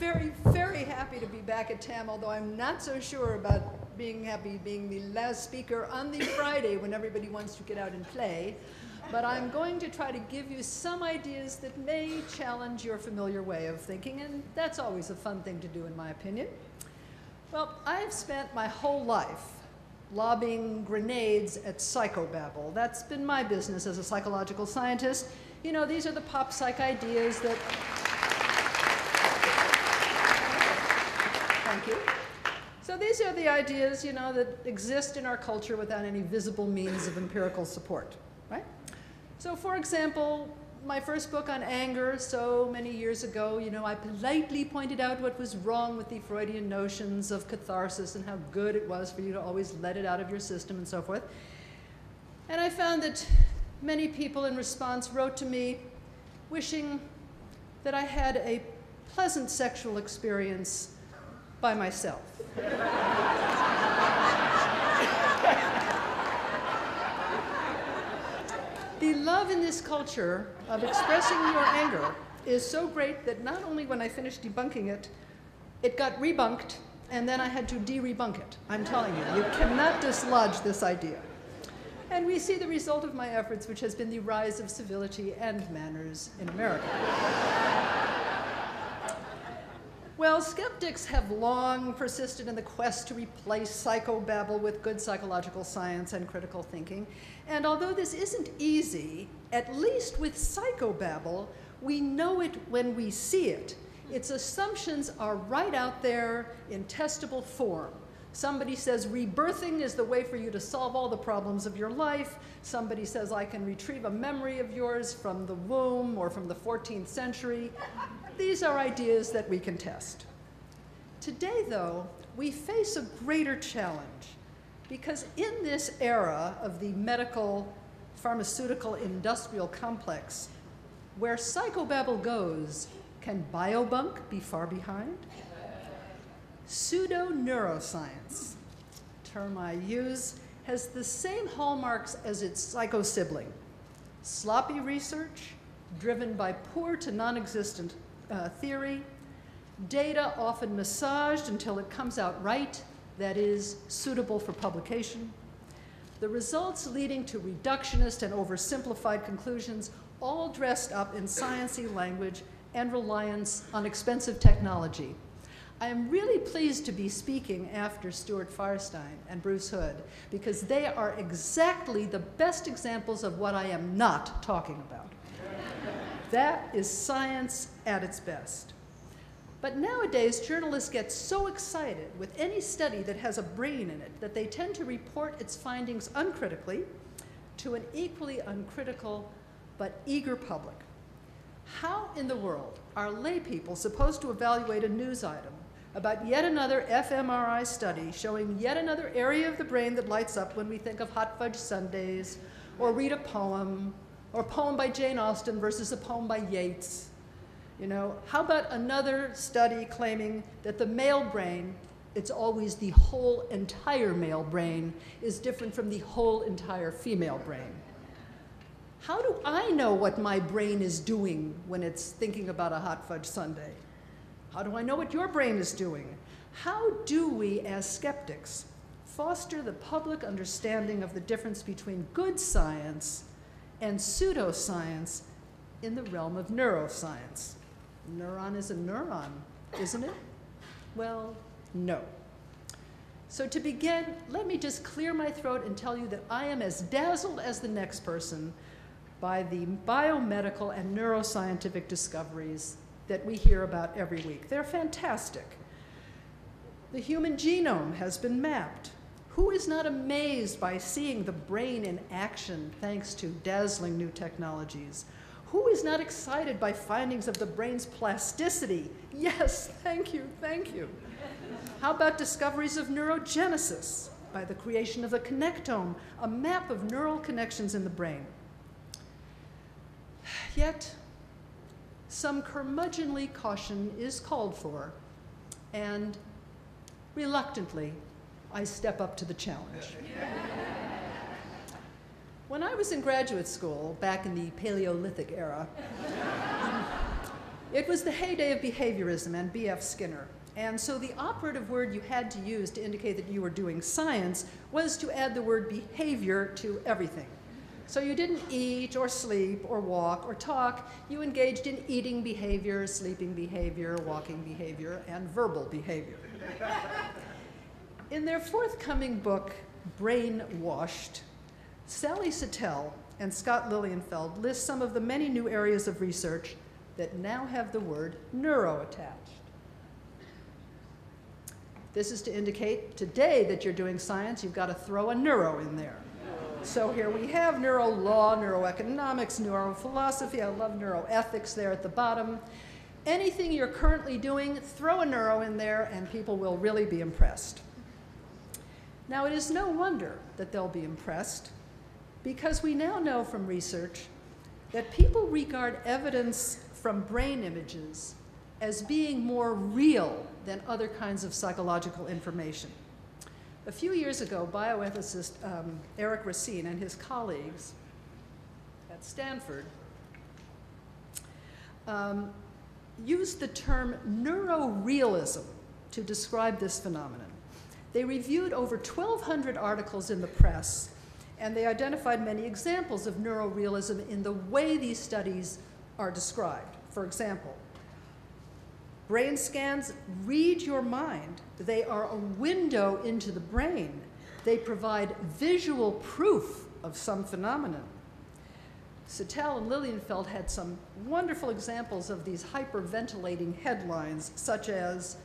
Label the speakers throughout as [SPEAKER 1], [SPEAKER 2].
[SPEAKER 1] very, very happy to be back at TAM, although I'm not so sure about being happy being the last speaker on the Friday when everybody wants to get out and play. But I'm going to try to give you some ideas that may challenge your familiar way of thinking, and that's always a fun thing to do, in my opinion. Well, I've spent my whole life lobbing grenades at psychobabble. That's been my business as a psychological scientist. You know, these are the pop psych ideas that... Thank you. So these are the ideas, you know, that exist in our culture without any visible means of empirical support, right? So for example, my first book on anger so many years ago, you know, I politely pointed out what was wrong with the Freudian notions of catharsis and how good it was for you to always let it out of your system and so forth. And I found that many people in response wrote to me wishing that I had a pleasant sexual experience by myself. The love in this culture of expressing your anger is so great that not only when I finished debunking it, it got rebunked, and then I had to de-rebunk it. I'm telling you, you cannot dislodge this idea. And we see the result of my efforts, which has been the rise of civility and manners in America. Well, skeptics have long persisted in the quest to replace psychobabble with good psychological science and critical thinking. And although this isn't easy, at least with psychobabble, we know it when we see it. Its assumptions are right out there in testable form. Somebody says rebirthing is the way for you to solve all the problems of your life. Somebody says I can retrieve a memory of yours from the womb or from the 14th century. These are ideas that we can test. Today, though, we face a greater challenge because in this era of the medical, pharmaceutical, industrial complex, where psychobabble goes, can biobunk be far behind? Pseudoneuroscience, term I use, has the same hallmarks as its psycho-sibling. Sloppy research, driven by poor to non-existent theory, data often massaged until it comes out right, that is, suitable for publication, the results leading to reductionist and oversimplified conclusions, all dressed up in sciencey language and reliance on expensive technology. I am really pleased to be speaking after Stuart Firestein and Bruce Hood because they are exactly the best examples of what I am not talking about. That is science at its best. But nowadays, journalists get so excited with any study that has a brain in it that they tend to report its findings uncritically to an equally uncritical but eager public. How in the world are lay people supposed to evaluate a news item about yet another fMRI study showing yet another area of the brain that lights up when we think of hot fudge sundaes, or read a poem, or a poem by Jane Austen versus a poem by Yeats? You know, how about another study claiming that the male brain, it's always the whole entire male brain, is different from the whole entire female brain? How do I know what my brain is doing when it's thinking about a hot fudge sundae? How do I know what your brain is doing? How do we, as skeptics, foster the public understanding of the difference between good science and pseudoscience in the realm of neuroscience? Neuron is a neuron, isn't it? Well, no. So to begin, let me just clear my throat and tell you that I am as dazzled as the next person by the biomedical and neuroscientific discoveries that we hear about every week. They're fantastic. The human genome has been mapped. Who is not amazed by seeing the brain in action thanks to dazzling new technologies? Who is not excited by findings of the brain's plasticity? Yes, thank you, thank you. How about discoveries of neurogenesis by the creation of the connectome, a map of neural connections in the brain? Yet, some curmudgeonly caution is called for, and reluctantly, I step up to the challenge. When I was in graduate school, back in the Paleolithic era, It was the heyday of behaviorism and B.F. Skinner. And so the operative word you had to use to indicate that you were doing science was to add the word behavior to everything. So you didn't eat or sleep or walk or talk. You engaged in eating behavior, sleeping behavior, walking behavior, and verbal behavior. In their forthcoming book, Brainwashed, Sally Satel and Scott Lilienfeld list some of the many new areas of research that now have the word neuro attached. This is to indicate today that you're doing science, you've got to throw a neuro in there. So here we have neuro law, neuroeconomics, neurophilosophy. I love neuroethics there at the bottom. Anything you're currently doing, throw a neuro in there and people will really be impressed. Now, it is no wonder that they'll be impressed because we now know from research that people regard evidence from brain images as being more real than other kinds of psychological information. A few years ago, bioethicist Eric Racine and his colleagues at Stanford used the term neurorealism to describe this phenomenon. They reviewed over 1,200 articles in the press, and they identified many examples of neurorealism in the way these studies are described. For example, brain scans read your mind. They are a window into the brain. They provide visual proof of some phenomenon. Satel and Lilienfeld had some wonderful examples of these hyperventilating headlines, such as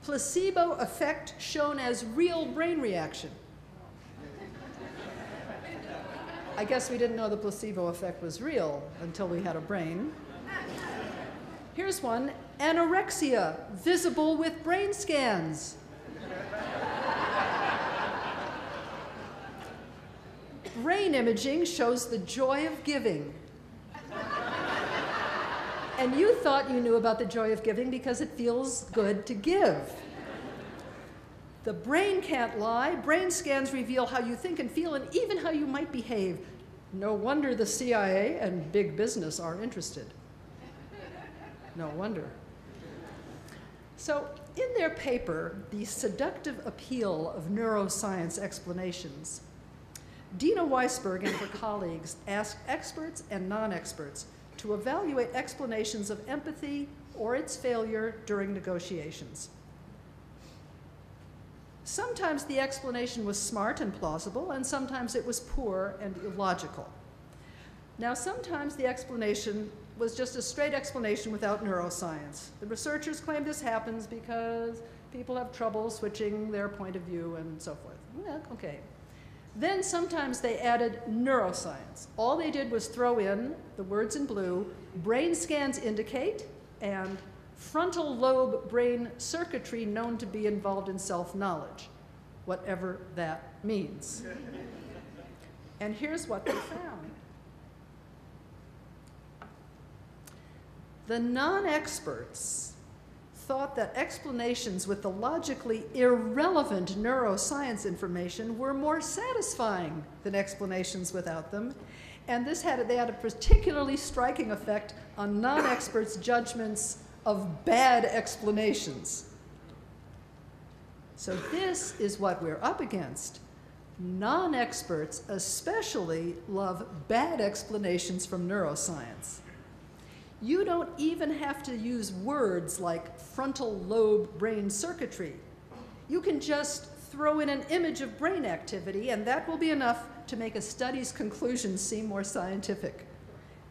[SPEAKER 1] placebo effect shown as real brain reaction. I guess we didn't know the placebo effect was real until we had a brain. Here's one, anorexia visible with brain scans. Brain imaging shows the joy of giving. And you thought you knew about the joy of giving because it feels good to give. The brain can't lie. Brain scans reveal how you think and feel and even how you might behave. No wonder the CIA and big business are interested. No wonder. So in their paper, The Seductive Appeal of Neuroscience Explanations, Dina Weisberg and her colleagues asked experts and non-experts to evaluate explanations of empathy or its failure during negotiations. Sometimes the explanation was smart and plausible, and sometimes it was poor and illogical. Now, sometimes the explanation was just a straight explanation without neuroscience. The researchers claim this happens because people have trouble switching their point of view and so forth. Yeah, okay. Then sometimes they added neuroscience. All they did was throw in the words in blue, brain scans indicate, and frontal lobe brain circuitry known to be involved in self-knowledge, whatever that means. And here's what they found. The non-experts thought that explanations with the logically irrelevant neuroscience information were more satisfying than explanations without them. And they had a particularly striking effect on non-experts' judgments of bad explanations. So this is what we're up against. Non-experts especially love bad explanations from neuroscience. You don't even have to use words like frontal lobe brain circuitry. You can just throw in an image of brain activity, and that will be enough to make a study's conclusions seem more scientific.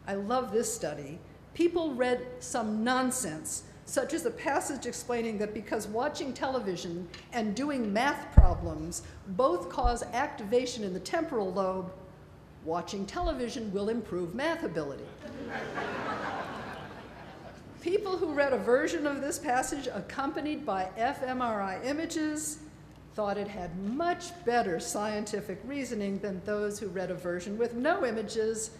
[SPEAKER 1] I love this study. People read some nonsense, such as a passage explaining that because watching television and doing math problems both cause activation in the temporal lobe, watching television will improve math ability. People who read a version of this passage accompanied by fMRI images thought it had much better scientific reasoning than those who read a version with no images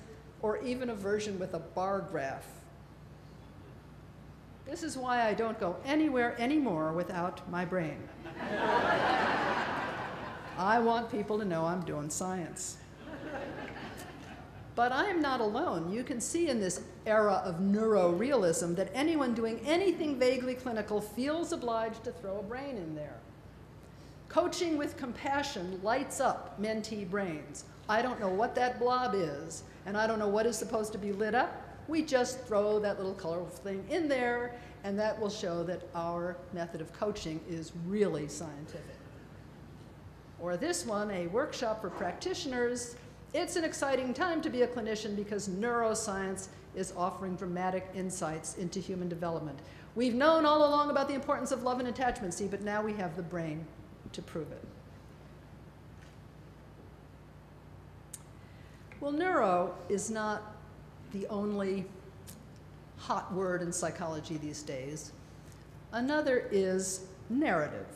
[SPEAKER 1] or even a version with a bar graph. This is why I don't go anywhere anymore without my brain. I want people to know I'm doing science. But I am not alone. You can see in this era of neurorealism that anyone doing anything vaguely clinical feels obliged to throw a brain in there. Coaching with compassion lights up mentee brains. I don't know what that blob is, and I don't know what is supposed to be lit up. We just throw that little colorful thing in there, and that will show that our method of coaching is really scientific. Or this one, a workshop for practitioners. It's an exciting time to be a clinician because neuroscience is offering dramatic insights into human development. We've known all along about the importance of love and attachment, see, but now we have the brain to prove it. Well, neuro is not the only hot word in psychology these days. Another is narrative.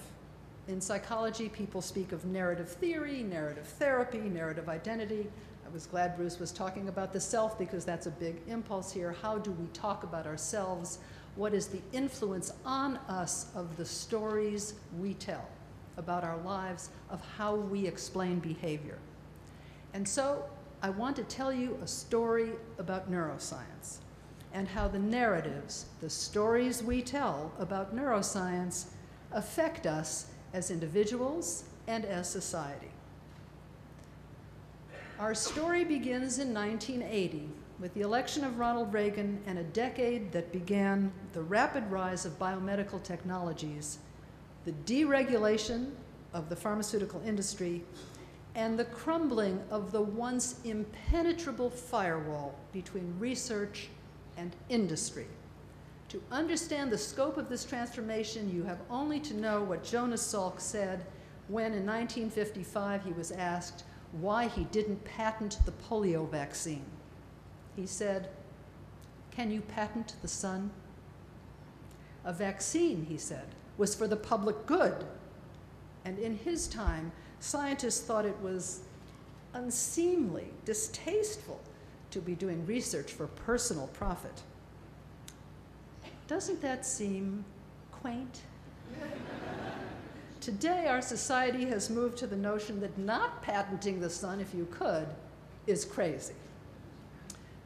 [SPEAKER 1] In psychology, people speak of narrative theory, narrative therapy, narrative identity. I was glad Bruce was talking about the self because that's a big impulse here. How do we talk about ourselves? What is the influence on us of the stories we tell about our lives, of how we explain behavior? And so I want to tell you a story about neuroscience and how the narratives, the stories we tell about neuroscience, affect us as individuals and as society. Our story begins in 1980 with the election of Ronald Reagan and a decade that began the rapid rise of biomedical technologies, the deregulation of the pharmaceutical industry, and the crumbling of the once impenetrable firewall between research and industry. To understand the scope of this transformation, you have only to know what Jonas Salk said when in 1955 he was asked why he didn't patent the polio vaccine. He said, "Can you patent the sun?" A vaccine, he said, was for the public good. And in his time, scientists thought it was unseemly, distasteful to be doing research for personal profit. Doesn't that seem quaint? Today, our society has moved to the notion that not patenting the sun, if you could, is crazy.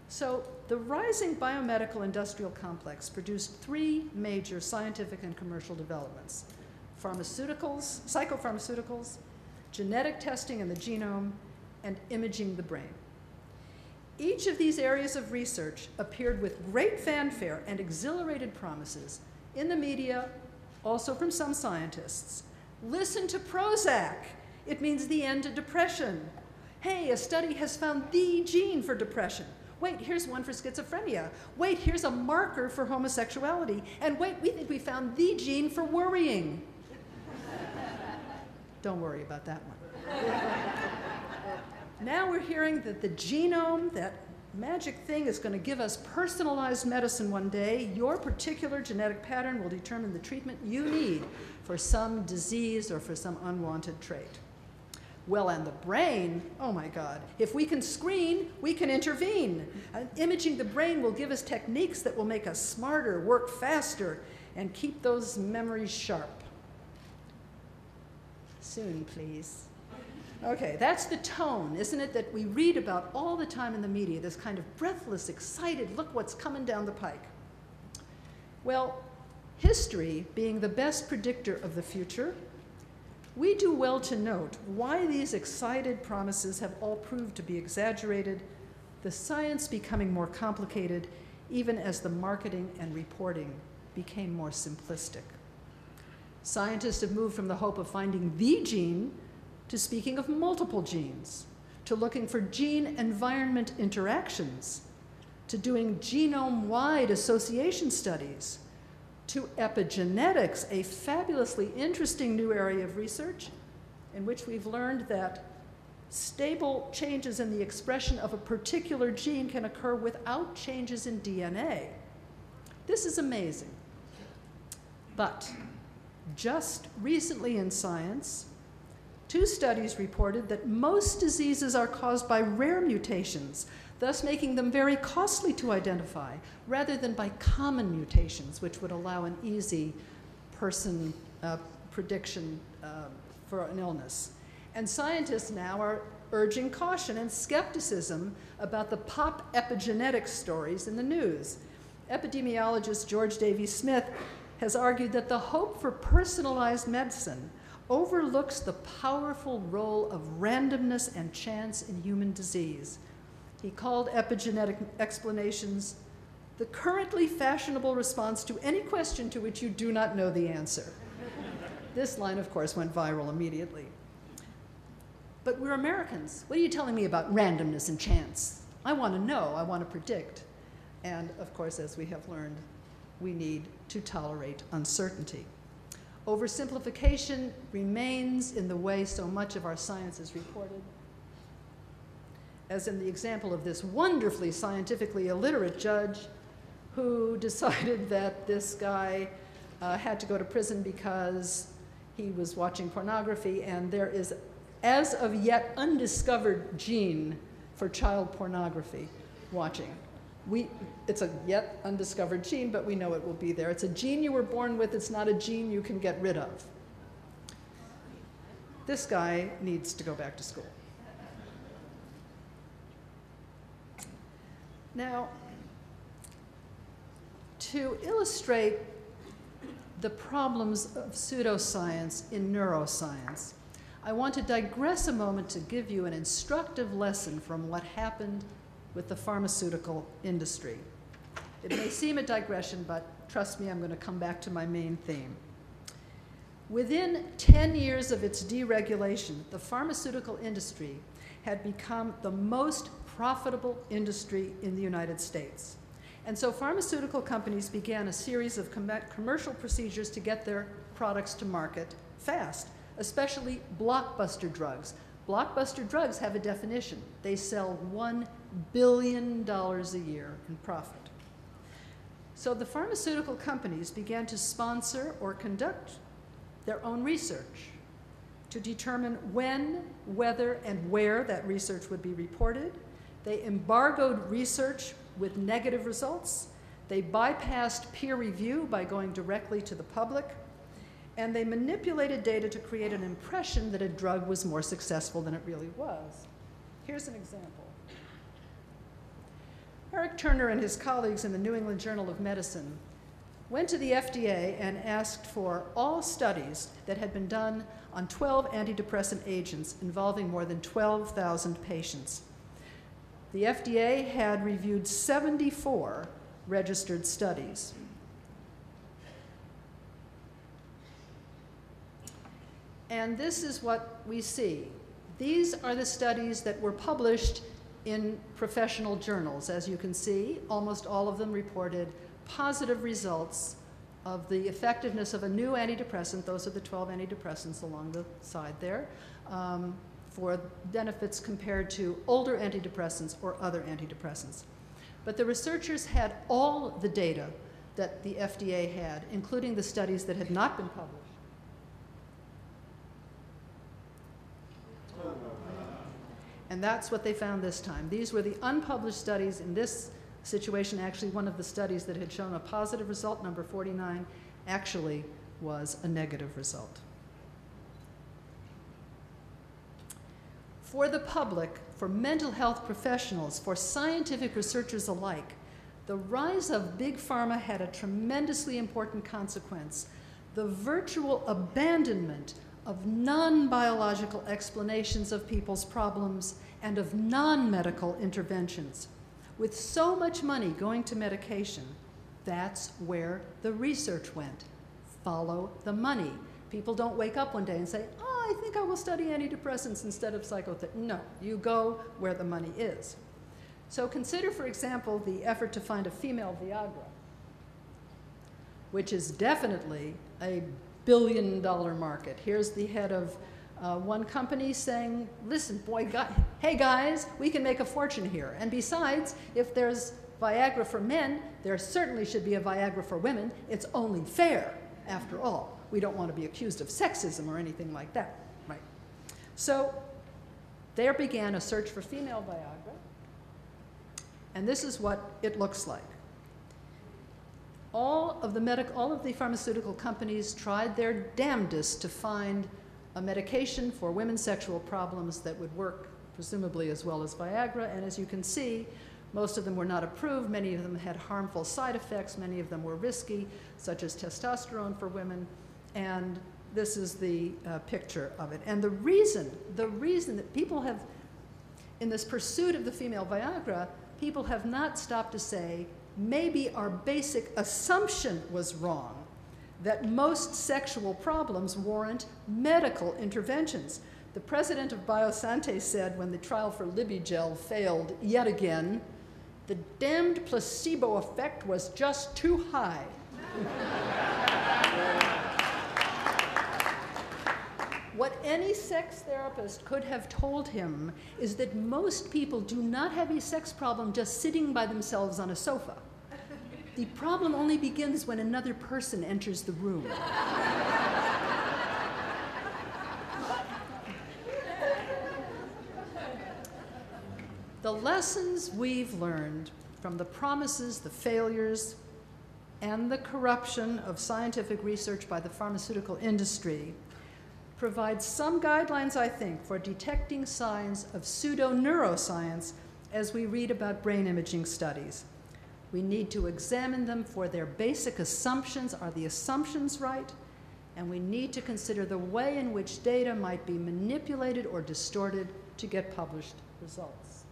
[SPEAKER 1] So the rising biomedical industrial complex produced three major scientific and commercial developments: pharmaceuticals, psychopharmaceuticals, genetic testing in the genome, and imaging the brain. Each of these areas of research appeared with great fanfare and exhilarated promises in the media, also from some scientists. Listen to Prozac. It means the end to depression. Hey, a study has found the gene for depression. Wait, here's one for schizophrenia. Wait, here's a marker for homosexuality. And wait, we think we found the gene for worrying. Don't worry about that one. Now we're hearing that the genome, that magic thing, is going to give us personalized medicine one day. Your particular genetic pattern will determine the treatment you need for some disease or for some unwanted trait. Well, and the brain, oh my God, if we can screen, we can intervene. Imaging the brain will give us techniques that will make us smarter, work faster, and keep those memories sharp. Soon, please. Okay, that's the tone, isn't it, that we read about all the time in the media, this kind of breathless, excited, look what's coming down the pike. Well, history being the best predictor of the future, we do well to note why these excited promises have all proved to be exaggerated, the science becoming more complicated, even as the marketing and reporting became more simplistic. Scientists have moved from the hope of finding the gene to speaking of multiple genes, to looking for gene-environment interactions, to doing genome-wide association studies, to epigenetics, a fabulously interesting new area of research in which we've learned that stable changes in the expression of a particular gene can occur without changes in DNA. This is amazing. But just recently in Science, 2 studies reported that most diseases are caused by rare mutations, thus making them very costly to identify, rather than by common mutations, which would allow an easy prediction for an illness. And scientists now are urging caution and skepticism about the pop epigenetics stories in the news. Epidemiologist George Davies Smith has argued that the hope for personalized medicine overlooks the powerful role of randomness and chance in human disease. He called epigenetic explanations the currently fashionable response to any question to which you do not know the answer. This line, of course, went viral immediately. But we're Americans. What are you telling me about randomness and chance? I want to know, I want to predict. And of course, as we have learned, we need to tolerate uncertainty. Oversimplification remains in the way so much of our science is reported. As in the example of this wonderfully scientifically illiterate judge who decided that this guy had to go to prison because he was watching pornography, and there is, as of yet, undiscovered gene for child pornography watching. It's a yet undiscovered gene, but we know it will be there. It's a gene you were born with. It's not a gene you can get rid of. This guy needs to go back to school. Now, to illustrate the problems of pseudoscience in neuroscience, I want to digress a moment to give you an instructive lesson from what happened with the pharmaceutical industry. It may seem a digression, but trust me, I'm going to come back to my main theme. Within 10 years of its deregulation, the pharmaceutical industry had become the most profitable industry in the United States. And so pharmaceutical companies began a series of commercial procedures to get their products to market fast, especially blockbuster drugs. Blockbuster drugs have a definition. They sell $1 billion a year in profit. So the pharmaceutical companies began to sponsor or conduct their own research to determine when, whether, and where that research would be reported. They embargoed research with negative results. They bypassed peer review by going directly to the public. And they manipulated data to create an impression that a drug was more successful than it really was. Here's an example. Eric Turner and his colleagues in the New England Journal of Medicine went to the FDA and asked for all studies that had been done on 12 antidepressant agents involving more than 12,000 patients. The FDA had reviewed 74 registered studies. And this is what we see. These are the studies that were published in professional journals. As you can see, almost all of them reported positive results of the effectiveness of a new antidepressant. Those are the 12 antidepressants along the side there, for benefits compared to older antidepressants or other antidepressants. But the researchers had all the data that the FDA had, including the studies that had not been published. And that's what they found this time. These were the unpublished studies. In this situation, actually one of the studies that had shown a positive result, number 49, actually was a negative result. For the public, for mental health professionals, for scientific researchers alike, the rise of big pharma had a tremendously important consequence: the virtual abandonment of non-biological explanations of people's problems and of non-medical interventions. With so much money going to medication, that's where the research went. Follow the money. People don't wake up one day and say, oh, I think I will study antidepressants instead of psychotherapy. No, you go where the money is. So consider, for example, the effort to find a female Viagra, which is definitely a billion-dollar market. Here's the head of one company saying, listen, hey guys, we can make a fortune here. And besides, if there's Viagra for men, there certainly should be a Viagra for women. It's only fair, after all. We don't want to be accused of sexism or anything like that, right? So there began a search for female Viagra, and this is what it looks like. All of the pharmaceutical companies tried their damnedest to find a medication for women's sexual problems that would work presumably as well as Viagra. And as you can see, most of them were not approved. Many of them had harmful side effects. Many of them were risky, such as testosterone for women. And this is the picture of it. And the reason that people have, in this pursuit of the female Viagra, people have not stopped to say, maybe our basic assumption was wrong, that most sexual problems warrant medical interventions. The president of Biosante said when the trial for Libigel failed yet again, the damned placebo effect was just too high. What any sex therapist could have told him is that most people do not have a sex problem just sitting by themselves on a sofa. The problem only begins when another person enters the room. The lessons we've learned from the promises, the failures, and the corruption of scientific research by the pharmaceutical industry provide some guidelines, I think, for detecting signs of pseudoneuroscience as we read about brain imaging studies. We need to examine them for their basic assumptions. Are the assumptions right? And we need to consider the way in which data might be manipulated or distorted to get published results.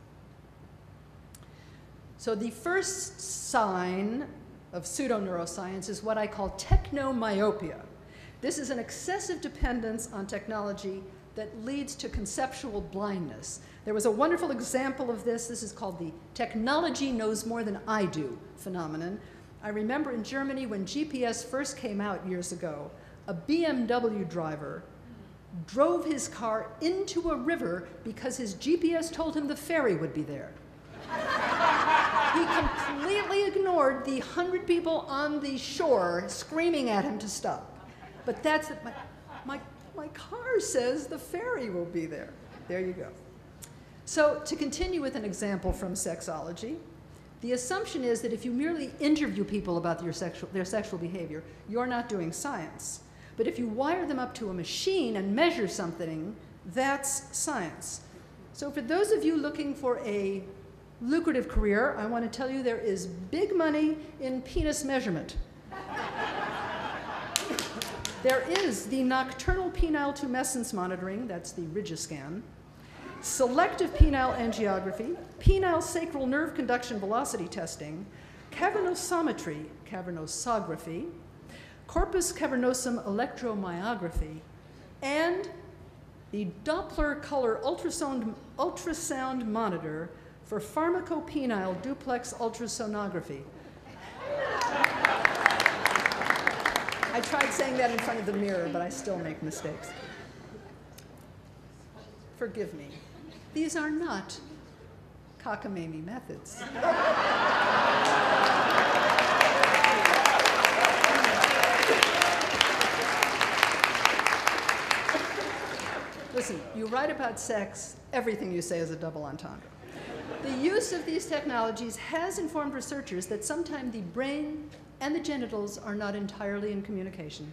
[SPEAKER 1] So the first sign of pseudoneuroscience is what I call technomyopia. This is an excessive dependence on technology that leads to conceptual blindness. There was a wonderful example of this. This is called the technology knows more than I do phenomenon. I remember in Germany when GPS first came out years ago, a BMW driver drove his car into a river because his GPS told him the ferry would be there. He completely ignored the 100 people on the shore screaming at him to stop. But that's it. My car says the ferry will be there. There you go. So to continue with an example from sexology, the assumption is that if you merely interview people about their sexual behavior, you're not doing science. But if you wire them up to a machine and measure something, that's science. So for those of you looking for a lucrative career, I want to tell you there is big money in penis measurement. There is the nocturnal penile tumescence monitoring, that's the Rigiscan, selective penile angiography, penile sacral nerve conduction velocity testing, cavernosometry, cavernosography, corpus cavernosum electromyography, and the Doppler color ultrasound monitor for pharmacopenile duplex ultrasonography. I tried saying that in front of the mirror, but I still make mistakes. Forgive me. These are not cockamamie methods. Listen, you write about sex, everything you say is a double entendre. The use of these technologies has informed researchers that sometimes the brain and the genitals are not entirely in communication.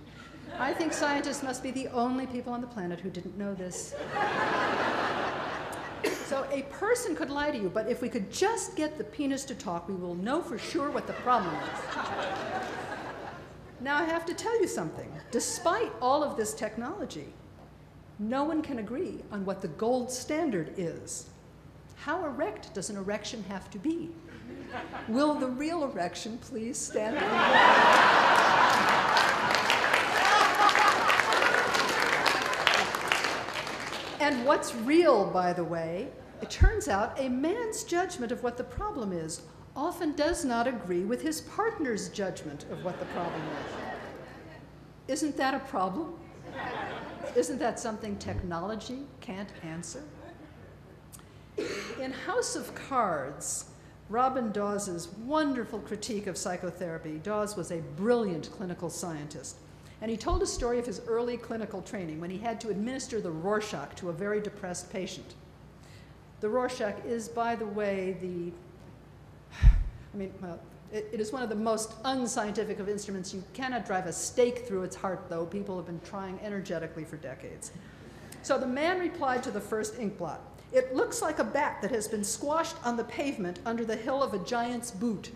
[SPEAKER 1] I think scientists must be the only people on the planet who didn't know this. So a person could lie to you, but if we could just get the penis to talk, we will know for sure what the problem is. Now I have to tell you something. Despite all of this technology, no one can agree on what the gold standard is. How erect does an erection have to be? Will the real erection please stand up? And what's real, by the way, it turns out a man's judgment of what the problem is often does not agree with his partner's judgment of what the problem is. Isn't that a problem? Isn't that something technology can't answer? In House of Cards, Robin Dawes's wonderful critique of psychotherapy. Dawes was a brilliant clinical scientist. And he told a story of his early clinical training when he had to administer the Rorschach to a very depressed patient. The Rorschach is, by the way, it is one of the most unscientific of instruments. You cannot drive a stake through its heart, though. People have been trying energetically for decades. So the man replied to the first ink blot. It looks like a bat that has been squashed on the pavement under the heel of a giant's boot.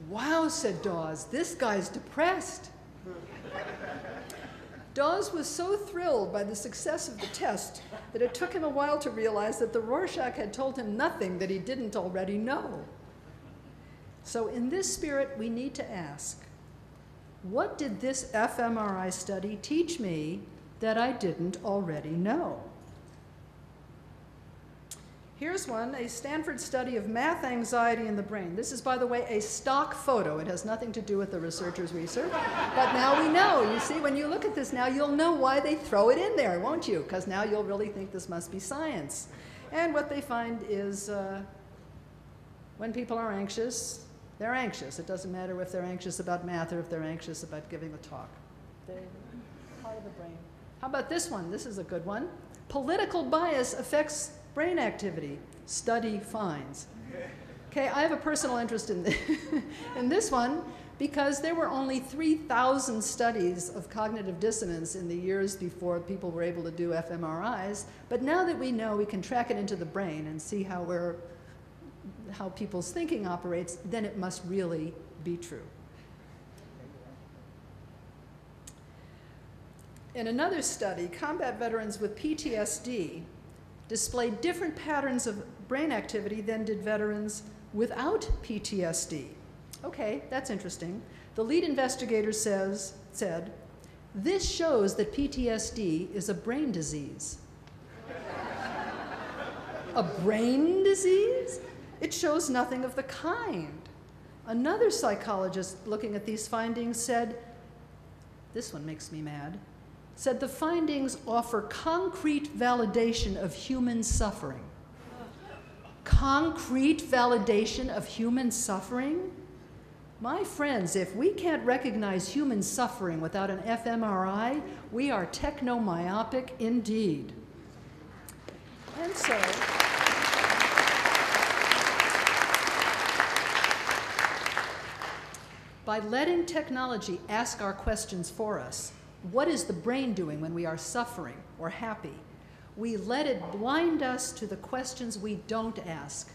[SPEAKER 1] Wow, said Dawes, this guy's depressed. Dawes was so thrilled by the success of the test that it took him a while to realize that the Rorschach had told him nothing that he didn't already know. So in this spirit, we need to ask, what did this fMRI study teach me that I didn't already know? Here's one, a Stanford study of math anxiety in the brain. This is, by the way, a stock photo. It has nothing to do with the researcher's research. But now we know. You see, when you look at this now, you'll know why they throw it in there, won't you? Because now you'll really think this must be science. And what they find is when people are anxious, they're anxious. It doesn't matter if they're anxious about math or if they're anxious about giving a talk. They're part of the brain. How about this one? This is a good one. Political bias affects brain activity, study finds. Okay, I have a personal interest in this one because there were only 3,000 studies of cognitive dissonance in the years before people were able to do fMRIs. But now that we know we can track it into the brain and see how people's thinking operates, then it must really be true. In another study, combat veterans with PTSD displayed different patterns of brain activity than did veterans without PTSD. Okay, that's interesting. The lead investigator said, this shows that PTSD is a brain disease. A brain disease? It shows nothing of the kind. Another psychologist looking at these findings said, this one makes me mad, said the findings offer concrete validation of human suffering. Concrete validation of human suffering? My friends, if we can't recognize human suffering without an fMRI, we are techno-myopic indeed. And so, by letting technology ask our questions for us, what is the brain doing when we are suffering or happy? We let it blind us to the questions we don't ask,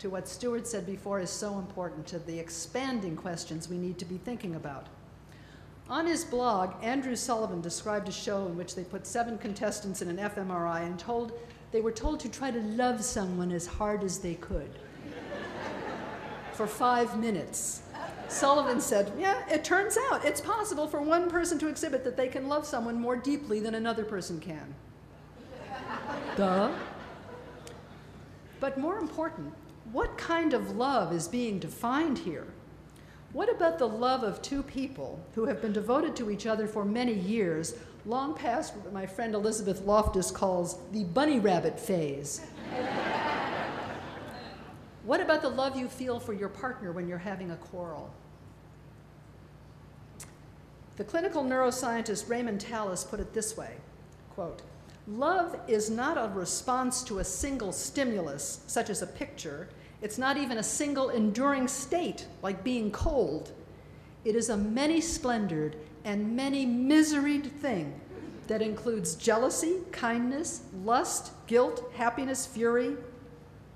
[SPEAKER 1] to what Stuart said before is so important, to the expanding questions we need to be thinking about. On his blog, Andrew Sullivan described a show in which they put 7 contestants in an fMRI and they were told to try to love someone as hard as they could for 5 minutes. Sullivan said, yeah, it turns out it's possible for one person to exhibit that they can love someone more deeply than another person can. Duh. But more important, what kind of love is being defined here? What about the love of 2 people who have been devoted to each other for many years, long past what my friend Elizabeth Loftus calls the bunny rabbit phase? What about the love you feel for your partner when you're having a quarrel? The clinical neuroscientist Raymond Tallis put it this way, quote, love is not a response to a single stimulus, such as a picture. It's not even a single enduring state, like being cold. It is a many-splendored and many-miseried thing that includes jealousy, kindness, lust, guilt, happiness, fury,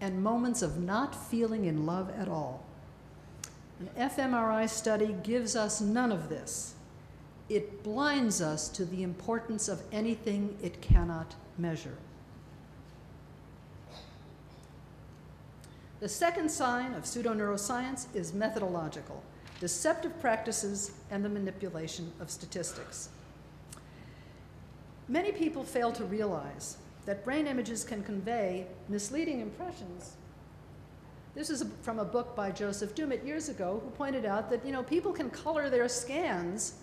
[SPEAKER 1] and moments of not feeling in love at all. An fMRI study gives us none of this. It blinds us to the importance of anything it cannot measure. The second sign of pseudoneuroscience is methodological, deceptive practices and the manipulation of statistics. Many people fail to realize that brain images can convey misleading impressions. This is from a book by Joseph Dummett years ago, who pointed out that people can color their scans,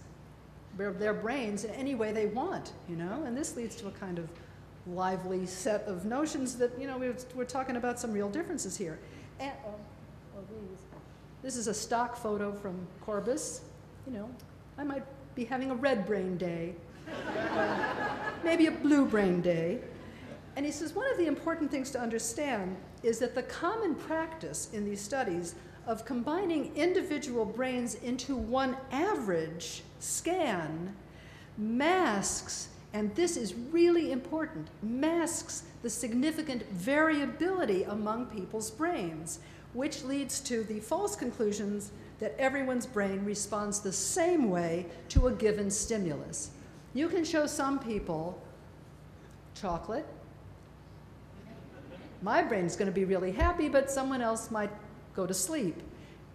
[SPEAKER 1] their brains, in any way they want, and this leads to a kind of lively set of notions that we're talking about some real differences here. And, this is a stock photo from Corbis. I might be having a red brain day, maybe a blue brain day. And he says one of the important things to understand is that the common practice in these studies of combining individual brains into one average scan masks and this is really important, masks the significant variability among people's brains, which leads to the false conclusions that everyone's brain responds the same way to a given stimulus. You can show some people chocolate. My brain's going to be really happy, but someone else might go to sleep.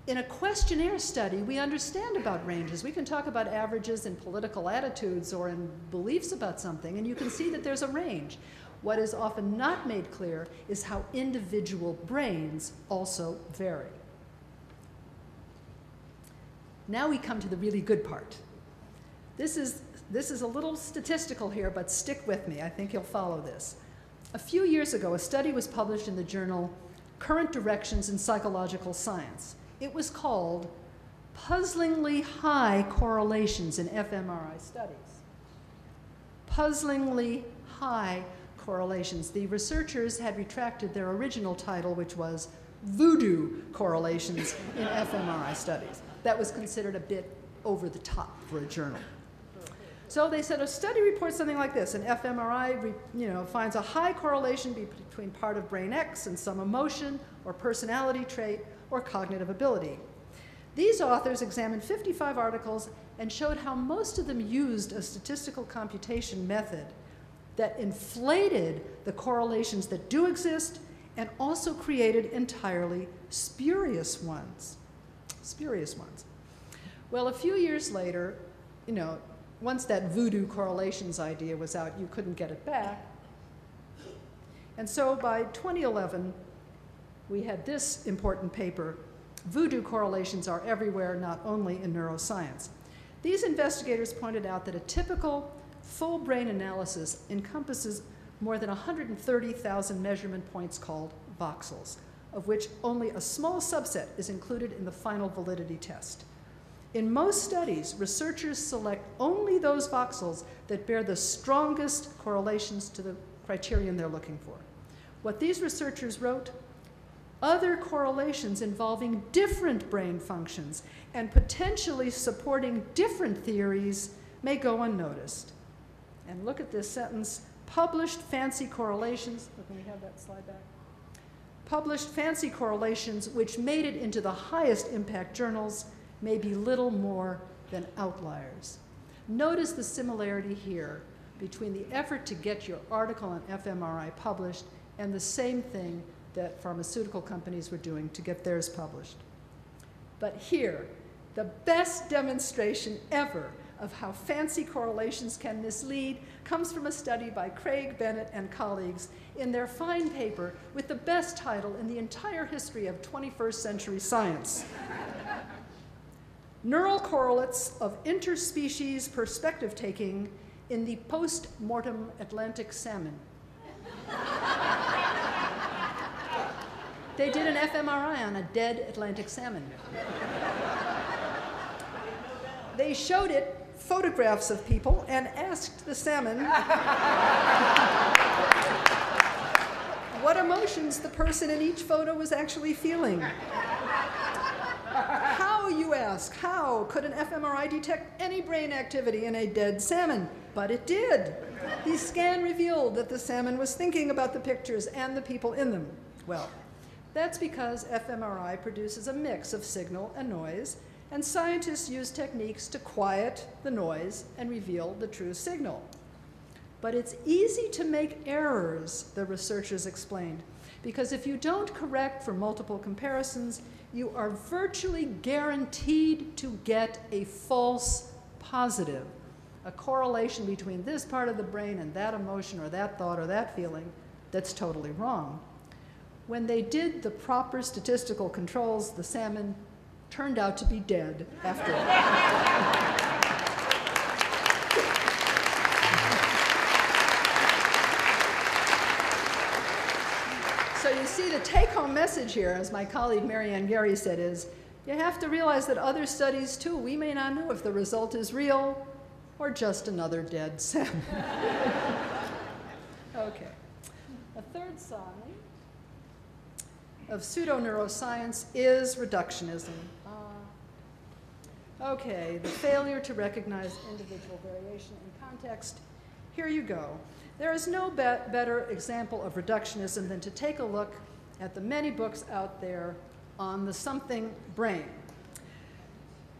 [SPEAKER 1] In a questionnaire study, we understand about ranges. We can talk about averages in political attitudes or in beliefs about something, and you can see that there's a range. What is often not made clear is how individual brains also vary. Now we come to the really good part. This is a little statistical here, but stick with me. I think you'll follow this. A few years ago, a study was published in the journal Current Directions in Psychological Science. It was called Puzzlingly High Correlations in fMRI Studies. Puzzlingly high correlations. The researchers had retracted their original title, which was Voodoo Correlations in fMRI Studies. That was considered a bit over the top for a journal. So they said a study reports something like this. An fMRI finds a high correlation between part of brain X and some emotion or personality trait or cognitive ability. These authors examined 55 articles and showed how most of them used a statistical computation method that inflated the correlations that do exist and also created entirely spurious ones. Spurious ones. Well, a few years later, once that voodoo correlations idea was out, you couldn't get it back. And so by 2011, we had this important paper, Voodoo Correlations Are Everywhere, Not Only in Neuroscience. These investigators pointed out that a typical full brain analysis encompasses more than 130,000 measurement points called voxels, of which only a small subset is included in the final validity test. In most studies, researchers select only those voxels that bear the strongest correlations to the criterion they're looking for. What these researchers wrote, other correlations involving different brain functions and potentially supporting different theories may go unnoticed. And look at this sentence, published fancy correlations, can we have that slide back? Published fancy correlations which made it into the highest impact journals may be little more than outliers. Notice the similarity here between the effort to get your article on fMRI published and the same thing that pharmaceutical companies were doing to get theirs published. But here, the best demonstration ever of how fancy correlations can mislead comes from a study by Craig Bennett and colleagues in their fine paper with the best title in the entire history of 21st century science. Neural correlates of interspecies perspective taking in the post-mortem Atlantic salmon. They did an fMRI on a dead Atlantic salmon. They showed it photographs of people and asked the salmon what emotions the person in each photo was actually feeling. How, you ask, how could an fMRI detect any brain activity in a dead salmon? But it did. The scan revealed that the salmon was thinking about the pictures and the people in them. Well, that's because fMRI produces a mix of signal and noise, and scientists use techniques to quiet the noise and reveal the true signal. But it's easy to make errors, the researchers explained, because if you don't correct for multiple comparisons, you are virtually guaranteed to get a false positive, a correlation between this part of the brain and that emotion or that thought or that feeling that's totally wrong. When they did the proper statistical controls, the salmon turned out to be dead after all. So you see the take-home message here, as my colleague Marianne Gary said, is you have to realize that other studies too, we may not know if the result is real or just another dead salmon. Okay. A third sign of pseudoneuroscience is reductionism. Okay, the failure to recognize individual variation in context. here you go. There is no better example of reductionism than to take a look at the many books out there on the something brain.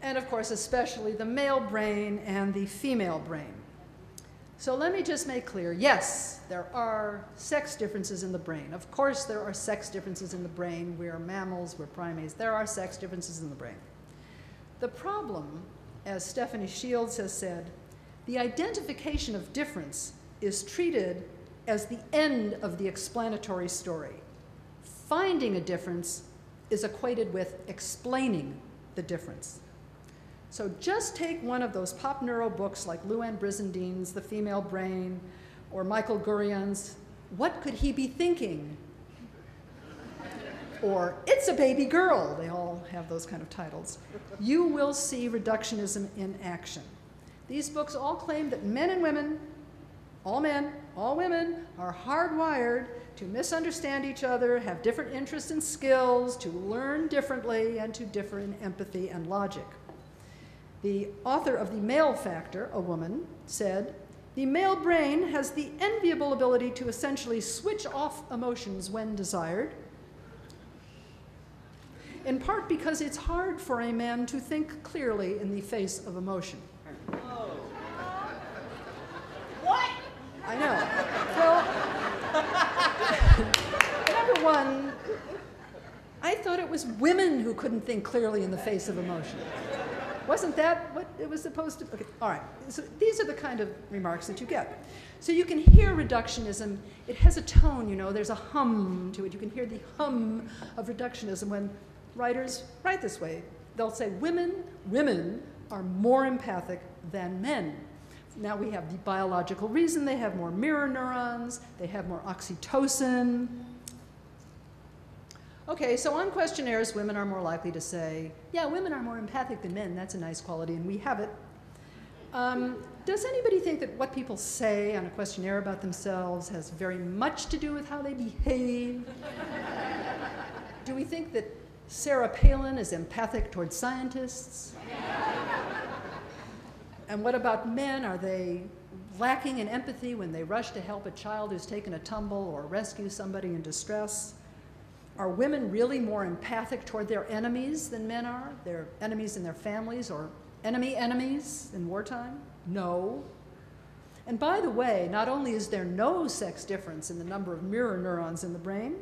[SPEAKER 1] And of course, especially the male brain and the female brain. So let me just make clear, yes, there are sex differences in the brain. Of course there are sex differences in the brain. We're mammals, we're primates. There are sex differences in the brain. The problem, as Stephanie Shields has said, the identification of difference is treated as the end of the explanatory story. Finding a difference is equated with explaining the difference. So just take one of those pop neuro books like Luann Brisendine's The Female Brain or Michael Gurion's What Could He Be Thinking? Or It's a Baby Girl. They all have those kind of titles. You will see reductionism in action. These books all claim that men and women, all men, all women, are hardwired to misunderstand each other, have different interests and skills, to learn differently, and to differ in empathy and logic. The author of The Male Factor, a woman, said, "The male brain has the enviable ability to essentially switch off emotions when desired, in part because it's hard for a man to think clearly in the face of emotion."
[SPEAKER 2] Oh. What?
[SPEAKER 1] I know. Well, number one, I thought it was women who couldn't think clearly in the face of emotion. Wasn't that what it was supposed to? Okay, all right. So these are the kind of remarks that you get. So you can hear reductionism. It has a tone, you know, there's a hum to it. You can hear the hum of reductionism when writers write this way. They'll say women are more empathic than men. Now we have the biological reason. They have more mirror neurons. They have more oxytocin. Okay, so on questionnaires, women are more likely to say, yeah, women are more empathic than men. That's a nice quality, and we have it. Does anybody think that what people say on a questionnaire about themselves has very much to do with how they behave? Do we think that Sarah Palin is empathic towards scientists? And what about men? Are they lacking in empathy when they rush to help a child who's taken a tumble or rescue somebody in distress? Are women really more empathic toward their enemies than men are? Their enemies in their families or enemies in wartime? No. And by the way, not only is there no sex difference in the number of mirror neurons in the brain,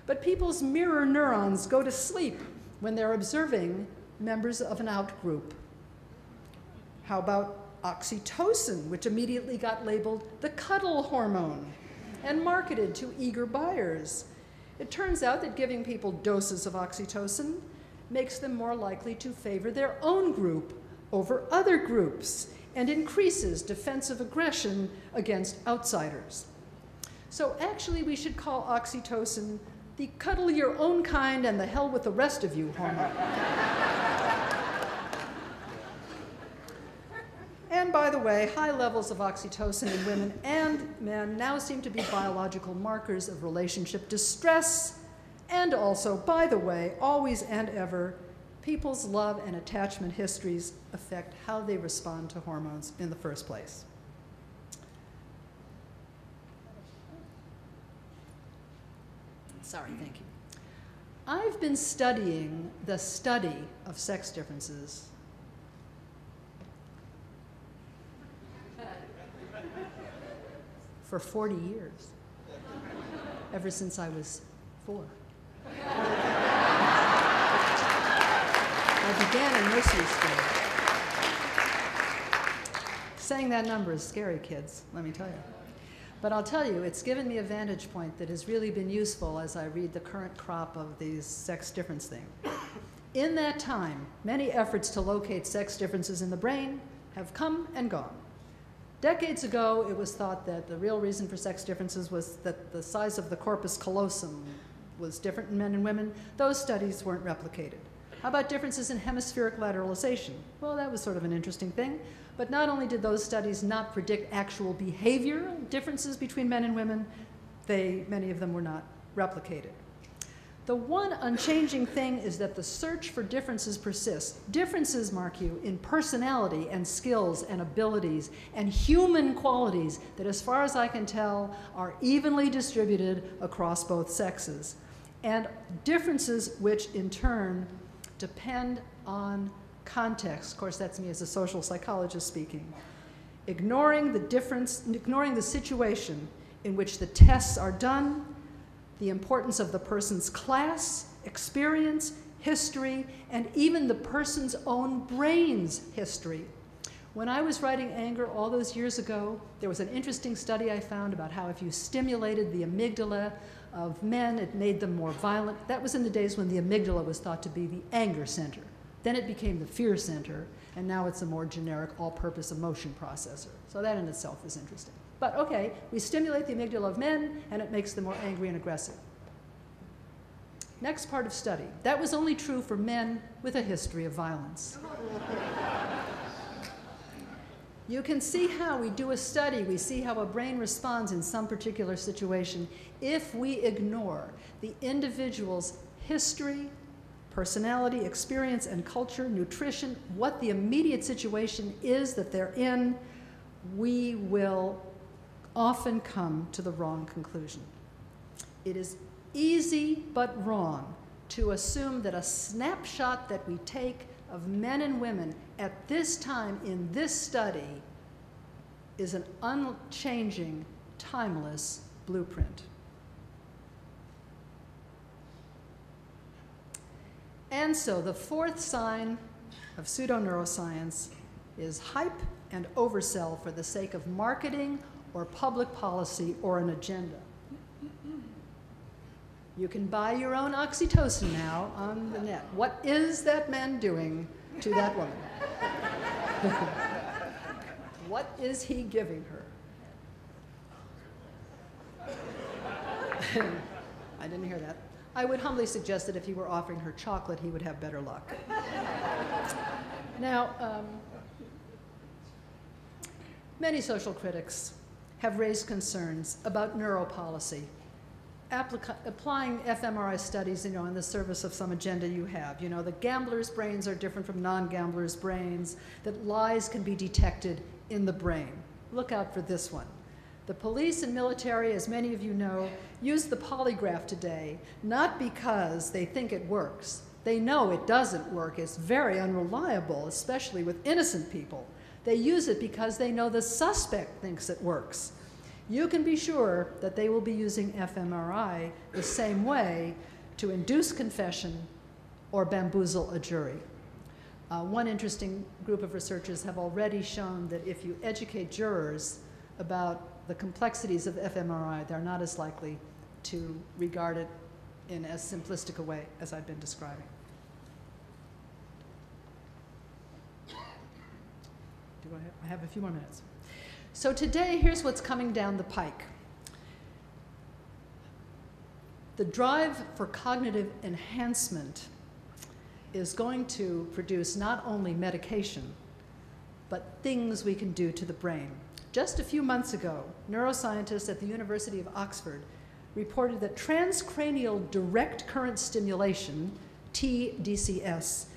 [SPEAKER 1] but people's mirror neurons go to sleep when they're observing members of an outgroup. How about oxytocin, which immediately got labeled the cuddle hormone and marketed to eager buyers? It turns out that giving people doses of oxytocin makes them more likely to favor their own group over other groups and increases defensive aggression against outsiders. So actually we should call oxytocin the cuddle your own kind and the hell with the rest of you hormone. And by the way, high levels of oxytocin in women and men now seem to be biological markers of relationship distress. And also, by the way, always and ever, people's love and attachment histories affect how they respond to hormones in the first place. Sorry, thank you. I've been studying the study of sex differences for 40 years, ever since I was 4. I began in nursery school. Saying that number is scary, kids, let me tell you. But I'll tell you, it's given me a vantage point that has really been useful as I read the current crop of these sex difference things. In that time, many efforts to locate sex differences in the brain have come and gone. Decades ago, it was thought that the real reason for sex differences was that the size of the corpus callosum was different in men and women. Those studies weren't replicated. How about differences in hemispheric lateralization? Well, that was sort of an interesting thing. But not only did those studies not predict actual behavioral differences between men and women, many of them were not replicated. The one unchanging thing is that the search for differences persists. Differences, mark you, in personality and skills and abilities and human qualities that, as far as I can tell, are evenly distributed across both sexes. And differences which, in turn, depend on context. Of course, that's me as a social psychologist speaking. Ignoring the situation in which the tests are done, the importance of the person's class, experience, history, and even the person's own brain's history. When I was writing Anger all those years ago, there was an interesting study I found about how if you stimulated the amygdala of men, it made them more violent. That was in the days when the amygdala was thought to be the anger center. Then it became the fear center, and now it's a more generic all-purpose emotion processor. So that in itself is interesting. But okay, we stimulate the amygdala of men, and it makes them more angry and aggressive. Next part of study. That was only true for men with a history of violence. You can see how we do a study, we see how a brain responds in some particular situation if we ignore the individual's history, personality, experience, and culture, nutrition, what the immediate situation is that they're in, we will often come to the wrong conclusion. It is easy but wrong to assume that a snapshot that we take of men and women at this time in this study is an unchanging, timeless blueprint. And so the fourth sign of pseudoneuroscience is hype and oversell for the sake of marketing or public policy or an agenda. You can buy your own oxytocin now on the net. What is that man doing to that woman? What is he giving her? I didn't hear that. I would humbly suggest that if he were offering her chocolate, he would have better luck. Now, many social critics have raised concerns about neuropolicy, applying fMRI studies, in the service of some agenda you have. The gamblers' brains are different from non-gamblers' brains, that lies can be detected in the brain. Look out for this one. The police and military, as many of you know, use the polygraph today, not because they think it works. They know it doesn't work. It's very unreliable, especially with innocent people. They use it because they know the suspect thinks it works. You can be sure that they will be using fMRI the same way to induce confession or bamboozle a jury. One interesting group of researchers have already shown that if you educate jurors about the complexities of fMRI, they're not as likely to regard it in as simplistic a way as I've been describing. I have a few more minutes. So today, here's what's coming down the pike. The drive for cognitive enhancement is going to produce not only medication, but things we can do to the brain. Just a few months ago, neuroscientists at the University of Oxford reported that transcranial direct current stimulation, TDCS,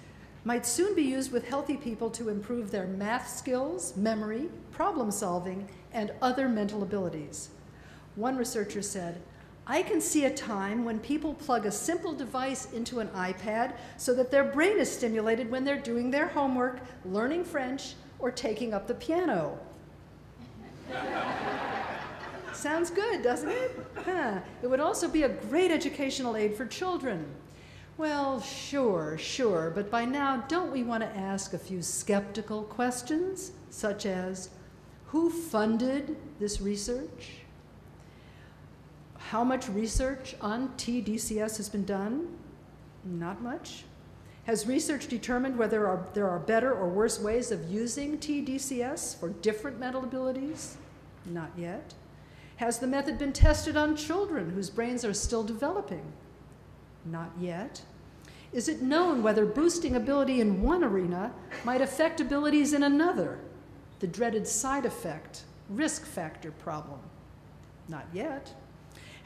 [SPEAKER 1] might soon be used with healthy people to improve their math skills, memory, problem solving, and other mental abilities. One researcher said, "I can see a time when people plug a simple device into an iPad so that their brain is stimulated when they're doing their homework, learning French, or taking up the piano." Sounds good, doesn't it? Huh. It would also be a great educational aid for children. Well, sure, but by now, don't we want to ask a few skeptical questions, such as, who funded this research? How much research on TDCS has been done? Not much. Has research determined whether there are better or worse ways of using TDCS for different mental abilities? Not yet. Has the method been tested on children whose brains are still developing? Not yet. Is it known whether boosting ability in one arena might affect abilities in another? The dreaded side effect, risk factor problem? Not yet.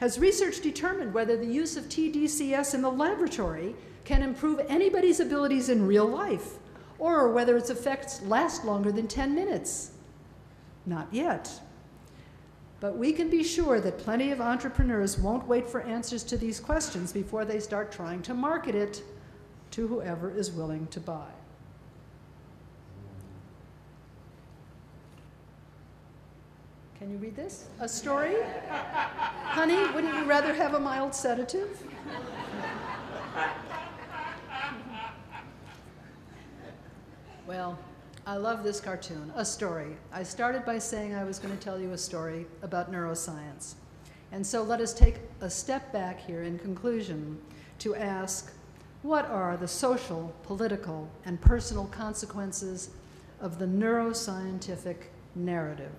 [SPEAKER 1] Has research determined whether the use of TDCS in the laboratory can improve anybody's abilities in real life, or whether its effects last longer than 10 minutes? Not yet. But we can be sure that plenty of entrepreneurs won't wait for answers to these questions before they start trying to market it to whoever is willing to buy. Can you read this? A story? Honey, wouldn't you rather have a mild sedative? Well, I love this cartoon, a story. I started by saying I was going to tell you a story about neuroscience. And so let us take a step back here in conclusion to ask, what are the social, political, and personal consequences of the neuroscientific narrative?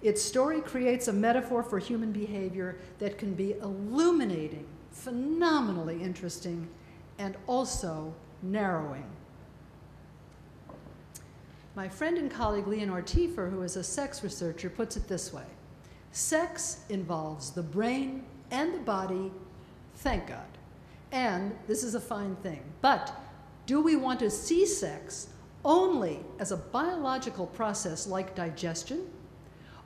[SPEAKER 1] Its story creates a metaphor for human behavior that can be illuminating, phenomenally interesting, and also narrowing. My friend and colleague Leonore Tiefer, who is a sex researcher, puts it this way: sex involves the brain and the body, thank God. And this is a fine thing. But do we want to see sex only as a biological process like digestion?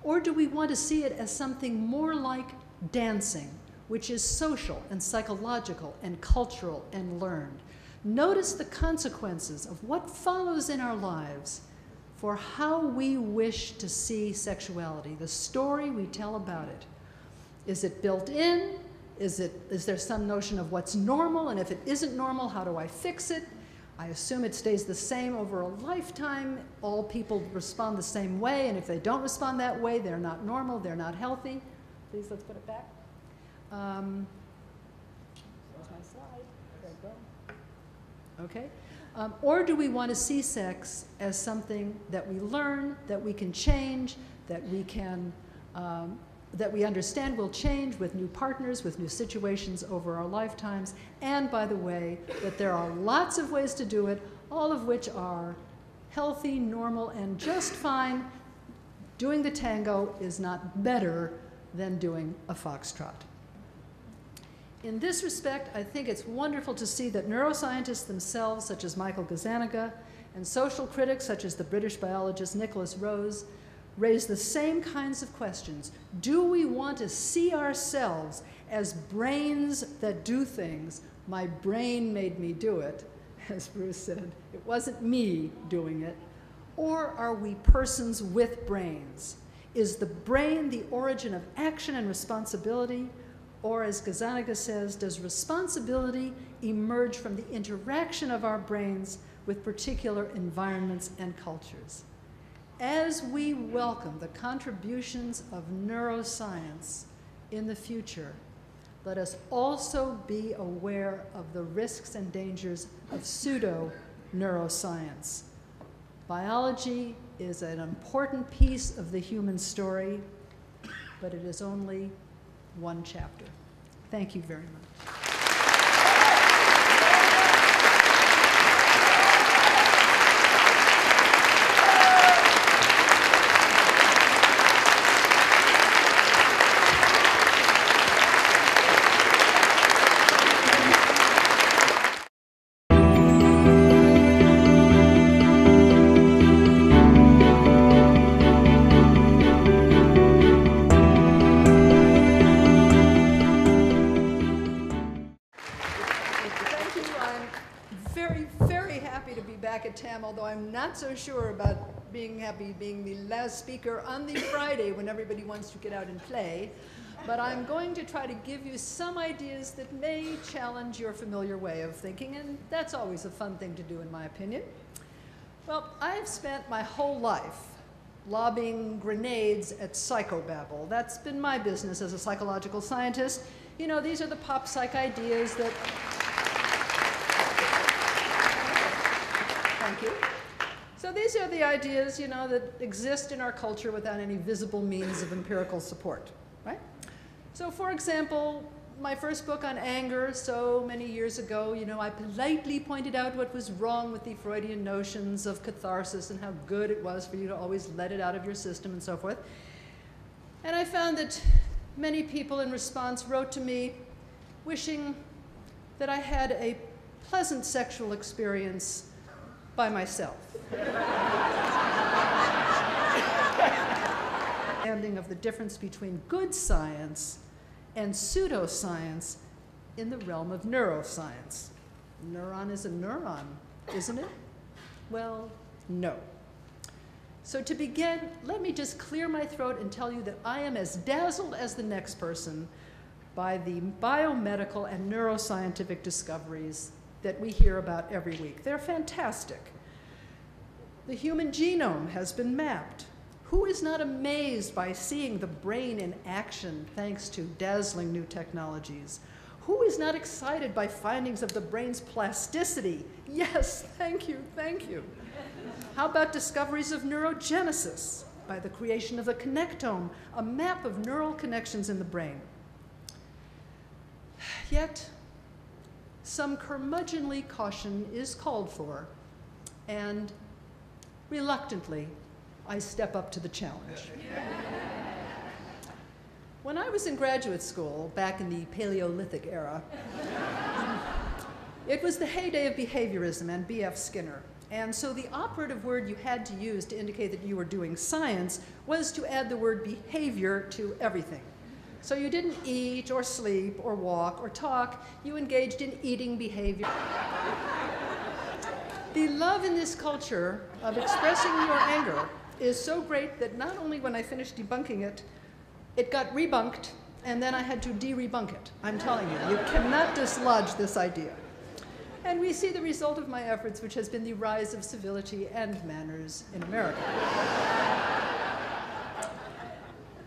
[SPEAKER 1] Or do we want to see it as something more like dancing, which is social and psychological and cultural and learned? Notice the consequences of what follows in our lives for how we wish to see sexuality, the story we tell about it. Is it built in? Is there some notion of what's normal? And if it isn't normal, how do I fix it? I assume it stays the same over a lifetime. All people respond the same way, and if they don't respond that way, they're not normal, they're not healthy. Please, let's put it back. There's my slide. There we go. Okay. Or do we want to see sex as something that we learn, that we can change, that we understand will change with new partners, with new situations over our lifetimes, and by the way, that there are lots of ways to do it, all of which are healthy, normal, and just fine. Doing the tango is not better than doing a foxtrot. In this respect, I think it's wonderful to see that neuroscientists themselves, such as Michael Gazzaniga, and social critics, such as the British biologist Nicholas Rose, raise the same kinds of questions. Do we want to see ourselves as brains that do things? My brain made me do it, as Bruce said. It wasn't me doing it. Or are we persons with brains? Is the brain the origin of action and responsibility? Or, as Gazzaniga says, does responsibility emerge from the interaction of our brains with particular environments and cultures? As we welcome the contributions of neuroscience in the future, let us also be aware of the risks and dangers of pseudo-neuroscience. Biology is an important piece of the human story, but it is only one chapter. Thank you very much. At TAM, although I'm not so sure about being happy being the last speaker on the Friday when everybody wants to get out and play. But I'm going to try to give you some ideas that may challenge your familiar way of thinking, and that's always a fun thing to do, in my opinion. Well, I've spent my whole life lobbing grenades at psychobabble. That's been my business as a psychological scientist. You know, these are the pop psych ideas that... Thank you. So these are the ideas, you know, that exist in our culture without any visible means of empirical support, right? So for example, my first book on anger so many years ago, you know, I politely pointed out what was wrong with the Freudian notions of catharsis and how good it was for you to always let it out of your system and so forth. And I found that Many people in response wrote to me wishing that I had a pleasant sexual experience by myself. Understanding of the difference between good science and pseudoscience in the realm of neuroscience. Neuron is a neuron, isn't it? Well, no. So to begin, let me just clear my throat and tell you that I am as dazzled as the next person by the biomedical and neuroscientific discoveries that we hear about every week. They're fantastic. The human genome has been mapped. Who is not amazed by seeing the brain in action thanks to dazzling new technologies? Who is not excited by findings of the brain's plasticity? Yes, thank you, thank you. How about discoveries of neurogenesis by the creation of the connectome, a map of neural connections in the brain? Yet, some curmudgeonly caution is called for, and reluctantly, I step up to the challenge. When I was in graduate school, back in the Paleolithic era, it was the heyday of behaviorism and B.F. Skinner. And so the operative word you had to use to indicate that you were doing science was to add the word behavior to everything. So you didn't eat or sleep or walk or talk, you engaged in eating behavior. The love in this culture of expressing your anger is so great that not only when I finished debunking it, it got rebunked, and then I had to de-rebunk it. I'm telling you, you cannot dislodge this idea. And we see the result of my efforts, which has been the rise of civility and manners in America.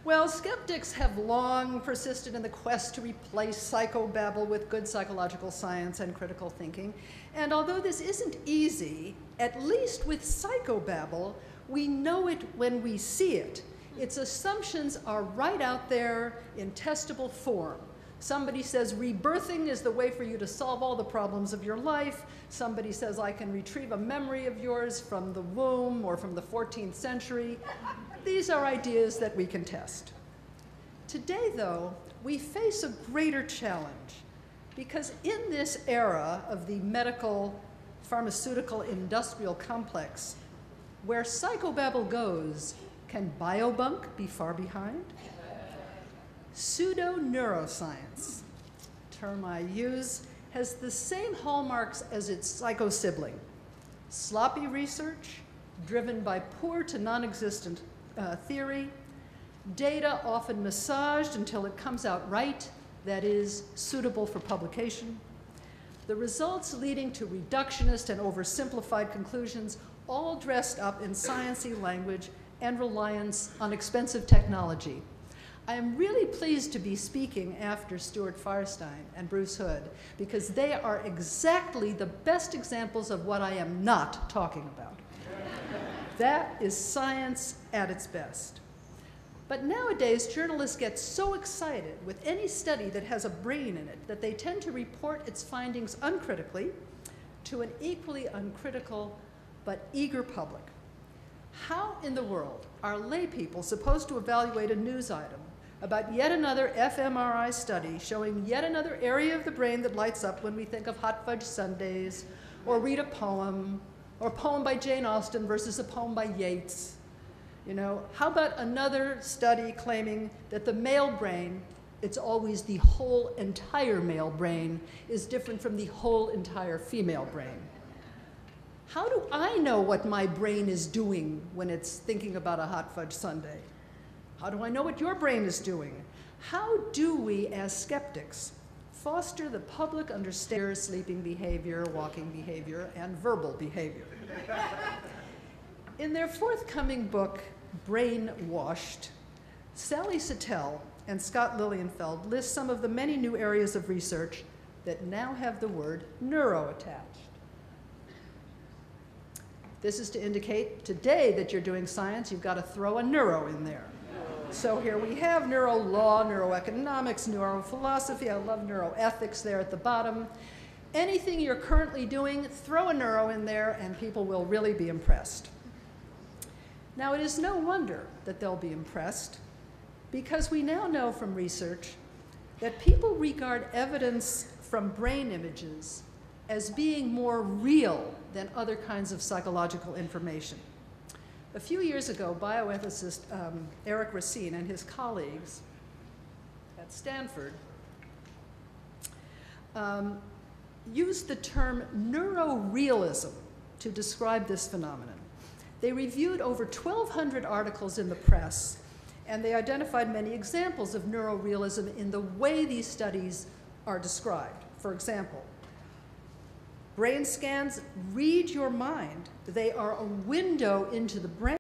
[SPEAKER 1] Well, skeptics have long persisted in the quest to replace psychobabble with good psychological science and critical thinking. And although this isn't easy, at least with psychobabble, we know it when we see it. Its assumptions are right out there in testable form. Somebody says rebirthing is the way for you to solve all the problems of your life. Somebody says I can retrieve a memory of yours from the womb or from the 14th century. These are ideas that we can test. Today, though, we face a greater challenge because in this era of the medical, pharmaceutical, industrial complex, where psychobabble goes, can biobunk be far behind? Pseudoneuroscience, term I use, has the same hallmarks as its psycho-sibling. Sloppy research, driven by poor to non-existent theory, data often massaged until it comes out right, that is, suitable for publication, the results leading to reductionist and oversimplified conclusions, all dressed up in sciencey language and reliance on expensive technology. I am really pleased to be speaking after Stuart Firestein and Bruce Hood because they are exactly the best examples of what I am not talking about. That is science at its best. But nowadays, journalists get so excited with any study that has a brain in it that they tend to report its findings uncritically to an equally uncritical but eager public. How in the world are lay people supposed to evaluate a news item about yet another fMRI study showing yet another area of the brain that lights up when we think of hot fudge sundaes, or read a poem by Jane Austen versus a poem by Yeats? You know, how about another study claiming that the male brain, it's always the whole entire male brain, is different from the whole entire female brain? How do I know what my brain is doing when it's thinking about a hot fudge sundae? How do I know what your brain is doing? How do we, as skeptics, foster the public understanding of sleeping behavior, walking behavior, and verbal behavior? In their forthcoming book, Brainwashed, Sally Satel and Scott Lilienfeld list some of the many new areas of research that now have the word neuro attached. This is to indicate today that you're doing science, you've got to throw a neuro in there. So here we have neuro law, neuroeconomics, neurophilosophy. I love neuroethics there at the bottom. Anything you're currently doing, throw a neuro in there and people will really be impressed. Now, it is no wonder that they'll be impressed because we now know from research that people regard evidence from brain images as being more real than other kinds of psychological information. A few years ago, bioethicist Eric Racine and his colleagues at Stanford used the term neurorealism to describe this phenomenon. They reviewed over 1,200 articles in the press, and they identified many examples of neurorealism in the way these studies are described. For example, brain scans read your mind. They are a window into the brain.